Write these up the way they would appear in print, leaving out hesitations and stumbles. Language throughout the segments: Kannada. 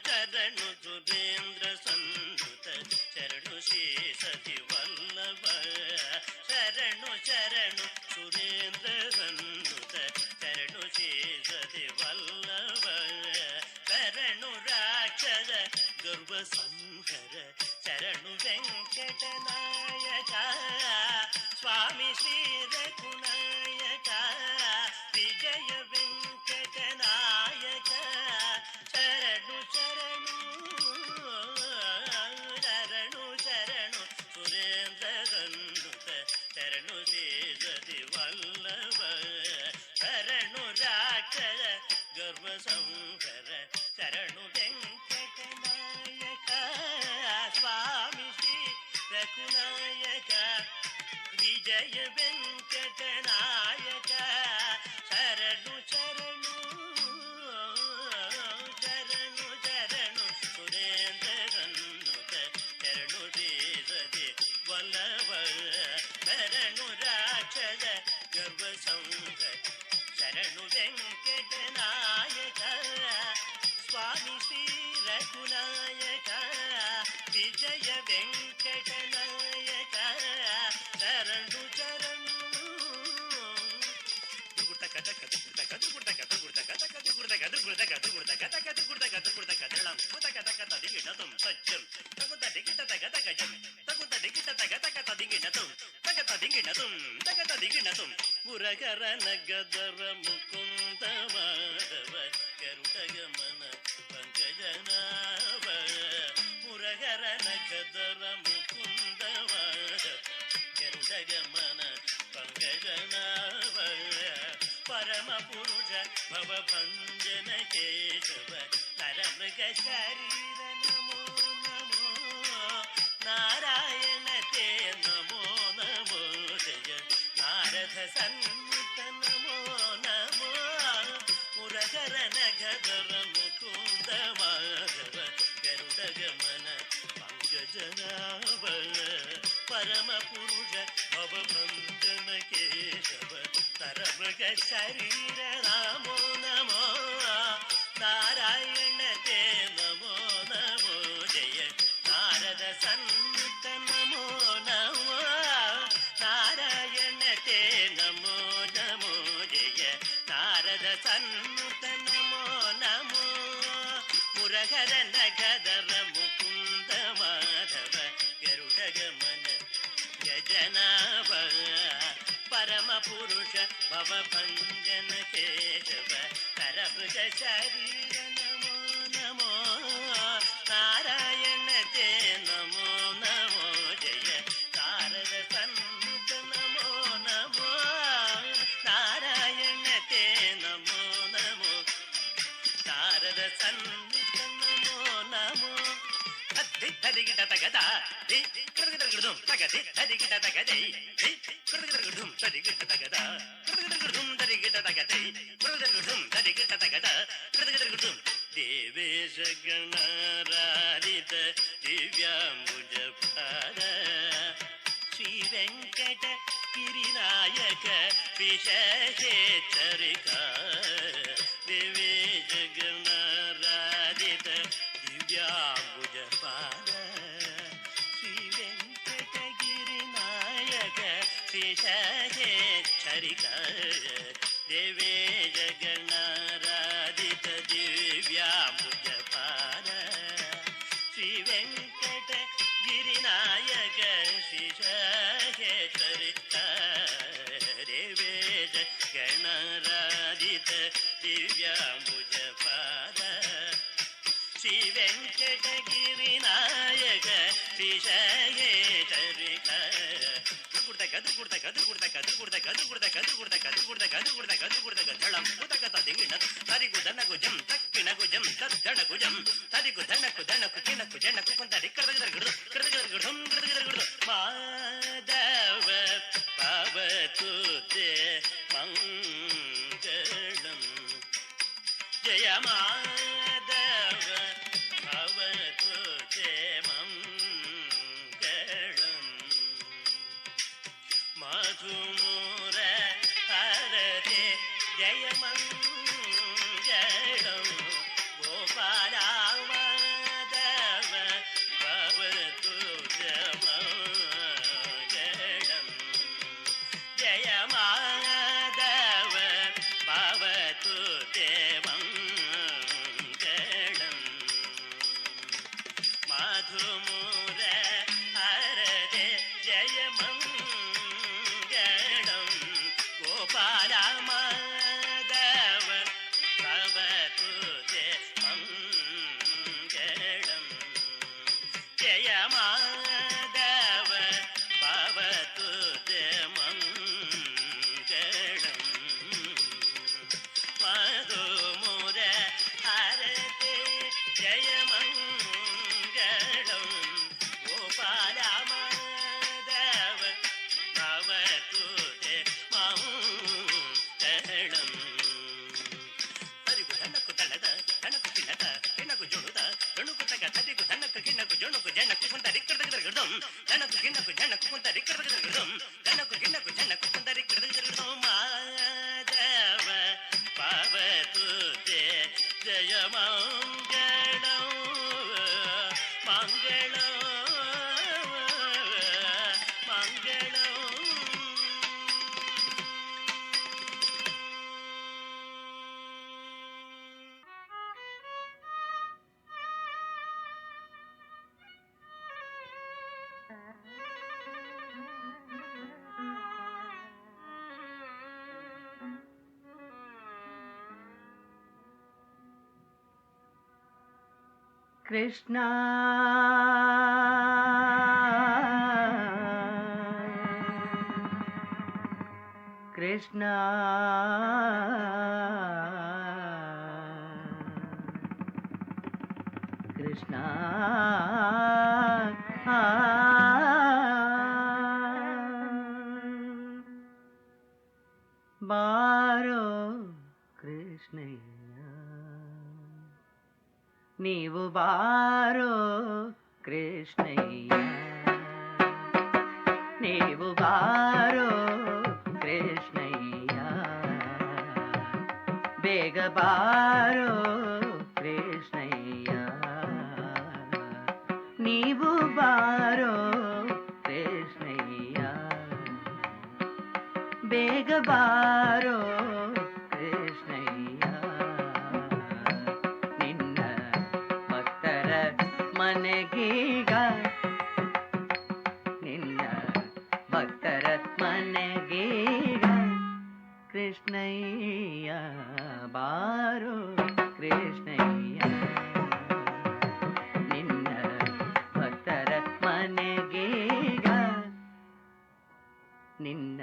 ಚರಣು ಸುರೇಂದ್ರ ಸನ್ನುತ ಶರಣು ಶೇಷತಿ ವಲ್ಲಭ ಶರಣು ಶರಣು ಸುರೇಂದ್ರ ಸನ್ನುತ ಶರಣು ಶೇಷತಿ ವಲ್ಲಭ ಶರಣು ರಾಕ್ಷಸ ಗರ್ವ ಸಂಹರ ಶರಣು ವೆಂಕಟನಾಯಕ ಸ್ವಾಮಿ ಶ್ರೀ ರಘುನಾಯಕ ವಿಜಯ ವೆಂಕಟನಾಯಕ ಶರಣು ಶರಣು ಶರಣು ಶರಣು ಸುರೇಂದ್ರ ಸನ್ನುತ ಶರಣು ಶೇಷದಿ ವಲ್ಲಭ ಶರಣು ರಾಕ್ಷಸ ಗರ್ವ ಸಂಹರ ಶರಣು ವೆಂಕಟನಾಯಕ ಸ್ವಾಮಿ ಶ್ರೀ ರಘುನಾಯಕ ವಿಜಯ ವೆಂಕಟನಾಯಕ ಶರಣು ಶರಣು ಶರಣು ಶರಣು ಸುರೇಂದ್ರ ಸನ್ನುತ ಶರಣು ಶೇಷದಿ ವಲ್ಲಭ ಶರಣು ರಾಕ್ಷಸ ಗರ್ವ ಸಂಹರ ಶರಣು ವೆಂಕಟನಾಯಕ ಸ್ವಾಮಿ ಶ್ರೀ ರಘುನಾಯಕ ವಿಜಯ ವೆಂಕಟನಾಯಕ ಶರಣು ಶರಣು ಮುರಗರ ನಗದರ ಮುಕುಂದ ಮಾಧವ ಗರುಡಗಮನ ಪಂಕಜನಾಭ ಮುರಗರ ನಗದರ ಮುಕುಂದ ಮಾಧವ ಗರುಡಗಮನ ಪಂಕಜನಾಭ ಪರಮ ಪುರುಷ ಭವಭಂಜನ ಕೇಶವ ನರಮೃಗ ಶರೀರ ನಮೋ ನಮೋ ನಾರಾಯಣ ತೇ ನಮೋ ನಮೋ ಜಯ ನಾರದ ಸನ್ನಿತ ನಮೋ ನಮೋ ಮುರಗರ ನಗದರ ಮುಕುಂದ ಮಾಧವ ಗರುಡಗಮನ ಪಂಕಜನಾಭ ಪರಮ ಪುರುಷ ಭವಭಂಜನ ಕೇಶವ ನರಮೃಗ ಶರೀರ ನಮೋ ನಮೋ ನಾರಾಯಣ ತೇ ನಮೋ ನಮೋ ಜಯ ನಾರದ ಸನ್ನಿತ ನಮೋ ನಮೋ ನಾರಾಯಣ ತೇ ನಮೋ ನಮೋ ಜಯ ನಾರದ ಸನ್ನಿತ ನಮೋ ನಮೋ ಮುರಗರ ನಗದರ ಮುಕುಂದ ಮಾಧವ ಗರುಡಗಮನ ಗಜನಾಭ ಪರಮ ಪುರುಷ ಭವಭಂಜನ ಕೇಶವ ನರಮೃಗ ಶರೀರ ನಮೋ ನಮೋ ನಾರಾಯಣ ತೇ ನಮೋ ನಮೋ ಜಯ ನಾರದ ಸನ್ನಿತ ನಮೋ ನಮೋ ನಾರಾಯಣ ತೇ ನಮೋ ನಮೋ ನಾರದ ಸನ್ನಿತ ನಮೋ ನಮೋ ಹರಿಗಿಟ ತಗದ ಕೃತಗಿಡಂ ತಗದೆ ಹರಿಗಿಟ ತಗದೆ ಕೃತಗಿಡಂ ತರಿಗಿಟ ತಗದ ಕೃತಗಿಡಂ ತರಿಗಿಟ ತಗದೆ ಕೃತಗಿಡಂ ತರಿಗಿಟ ತಗದ ಕೃತಗಿಡಂ ದೇವೇಶ ಗಣರಾರಿತ ದಿವ್ಯಾಂಬುಜ ಪಾದ ಶ್ರೀ ವೆಂಕಟ ಗಿರಿನಾಯಕ ವಿಶೇಷೇಚ್ಚರಿಕ ದೇವೇಶ ಗಣರಾರಿತ ದಿವ್ಯಾಂಬುಜ ಪಾದ ಶ್ರೀ ವೆಂಕಟ ಗಿರಿನಾಯಕ ವಿಶೇಷೇಚ್ಚರಿಕ ದೇವೇಶ ಗಣರಾರಿತ ದಿವ್ಯಾಂಬುಜ ಪಾದ ಶ್ರೀ ವೆಂಕಟ ಗಿರಿನಾಯಕ ವಿಶೇಷೇಚ್ಚರಿಕ ದೇವೇಶ ಗಣರಾರಿತ ದಿವ್ಯಾಂಬುಜ ಪಾದ ಶ್ರೀ ವೆಂಕಟ ಗಿರಿನಾಯಕ ವಿಶೇಷೇಚ್ಚರಿಕ ಮಾಧವ ಭವತು ತೇ ಮಂಗಳಂ ಜಯ ಮಾಧವ ಭವತು ತೇ ಮಂಗಳಂ ಮಧುಮೂರ ಹರತೆ ಜಯ ಮಂಗಳಂ ಗೋಪಾಲ ಮಂಗಳಂ ಮಂಗಳಂ ಮಂಗಳಂ. ಕೃಷ್ಣ ಕೃಷ್ಣ ಕೃಷ್ಣ ಬಾರೋ ಕೃಷ್ಣಯ್ಯ ನೀವು ಬಾರೋ ಕೃಷ್ಣಯ್ಯ ನೀವು ಬಾರೋ ಕೃಷ್ಣಯ್ಯ ಬೇಗ ಬಾರೋ ಕೃಷ್ಣಯ್ಯ ನೀವು ಬಾರೋ ಕೃಷ್ಣಯ್ಯ ಬೇಗ ಬಾರೋ ಕೃಷ್ಣಯ್ಯ ನಿನ್ನ ಭಕ್ತರ ಮನೆಗೀಗ ನಿನ್ನ ಭಕ್ತರ ಮನೆಗೀಗ ಕೃಷ್ಣಯ್ಯ ಬಾರೋ ಕೃಷ್ಣಯ್ಯ ನಿನ್ನ ಭಕ್ತರ ಮನೆಗೀಗ ನಿನ್ನ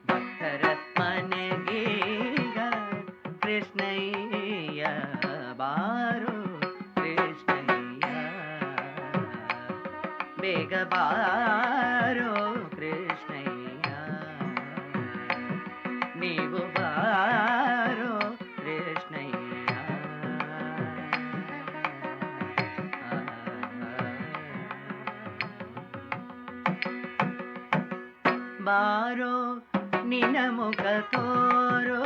ಭಕ್ತರ ಮನೆಗೀಗ ಕೃಷ್ಣಯ್ಯ ಬಾರೋ ಕೃಷ್ಣಯ್ಯ ಬೇಗ ಬಾರೋ ಕೃಷ್ಣಯ್ಯ ನೀವು ಬಾರೋ ಕೃಷ್ಣಯ್ಯ ಬಾರೋ ನಿನ ಮುಖ ತೋರೋ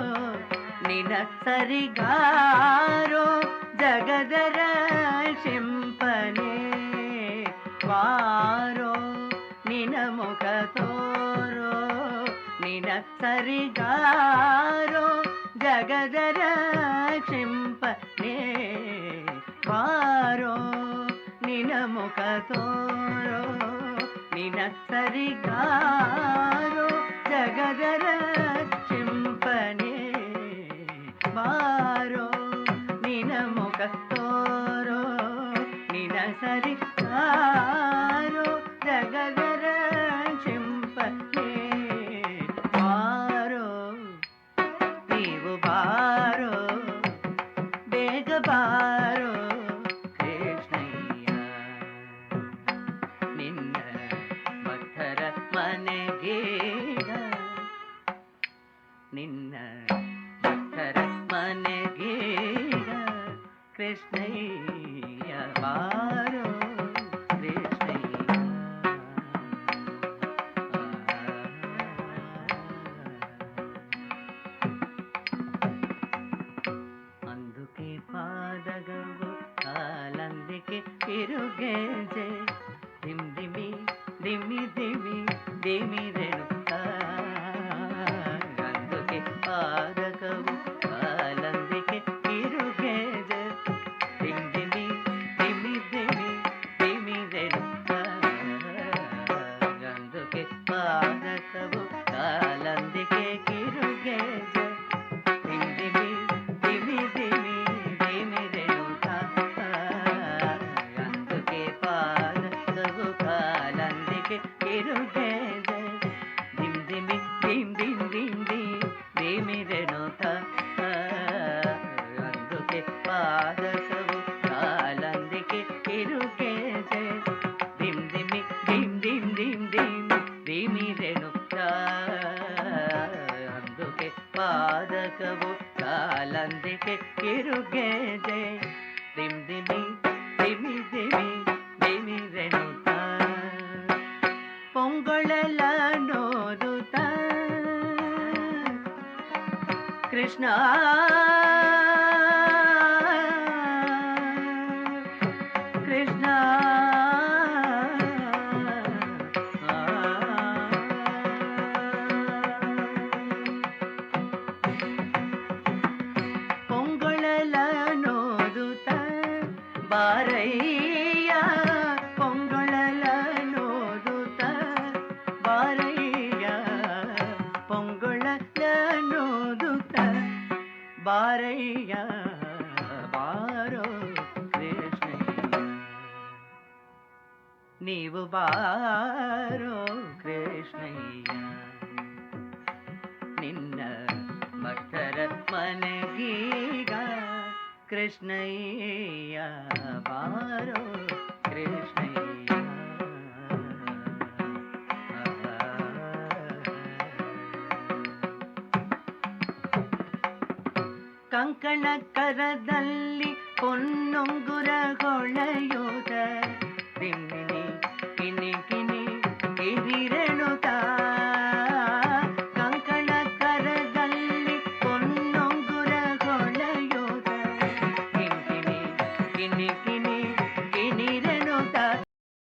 ನಿನ ಸರಿಗಾರೋ ಜಗದರ ಶಿಂಪನೆ ಬಾರೋ ನಿನ ಮುಖ ತೋರೋ ನಿನ ಸರಿಗಾರೋ ಜಗದರ ಶಿಂಪನೆ ಬಾರೋ ನಿನ ಮುಖ ತೋರೋ ನಿನ ಸರಿಗಾರೋ ಜಗದರ ಶಿಂಪನೆ ಬಾರೋ ನಿನ ಮುಖ ತೋರೋ ನಿನ ಸರಿಗಾರೋ ಜಗದರ ಶಿಂಪನೆ ಬಾರೋ ನೀವು ಬಾರೋ ಬೇಗ ಬಾರೋ ಕೃಷ್ಣಯ್ಯ ನಿನ್ನ ಭಕ್ತರ ಮನೆಗೀಗ ನಿನ್ನ ಭಕ್ತರ ಮನೆಗೀಗ ಕೃಷ್ಣಯ್ಯ ಬಾರೋ ಕೃಷ್ಣಯ್ಯ అందుకే పాదగవు కాలందికి తిరుగేజే దిమ్ దిమి దిమి దిమి దిమి రేణుక అందుకే పాదగవు కాలందికి తిరుగేజే దిమ్ దిమి దిమి దిమి దిమి రేణుక అందుకే పాదగవు కాలందికి తిరుగేజే దిమ్ దిమి దిమి దిమి దిమి రేణుక అందుకే పాదగవు కాలందికి తిరుగేజే దిమ్ దిమి దిమ్ దిమ్ దిమ్ దిమ్ దిమి రేణుక అందుకే పాదగవు కాలందికి తిరుగేజే దిమ్ దిమి దిమ్ దిమ్ దిమ్ దిమ్ దిమి రేణుక అందుకే పాదగవు కాలందికి తిరుగేజే దిమ్ దిమి దిమి దిమి దిమి రేಣುಕ ಪೊಂಗೊಳಲ ನೋದುತ್ತ ಕೃಷ್ಣ ಬಾರಯ್ಯ ಬಾರೋ ಕೃಷ್ಣಯ್ಯ ನೀವು ಬಾರೋ ಕೃಷ್ಣಯ್ಯ ನಿನ್ನ ಭಕ್ತರ ಮನಗೀಗ ಕೃಷ್ಣಯ್ಯ ಬಾರೋ ಕೃಷ್ಣಯ್ಯ ಕಂಕಣ ಕರದಲ್ಲಿ ಪೊನ್ನೊಂಗುರ ಹೊಳೆಯೋದ ದಿಮ್ಮಿನಿ ಕಿನಿ ಕಿನಿ ಕಿರಿರೆಣುತ ಕಂಕಣ ಕರದಲ್ಲಿ ಪೊನ್ನೊಂಗುರ ಹೊಳೆಯೋದ ಕಿಂಕಿನಿ ಕಿನಿ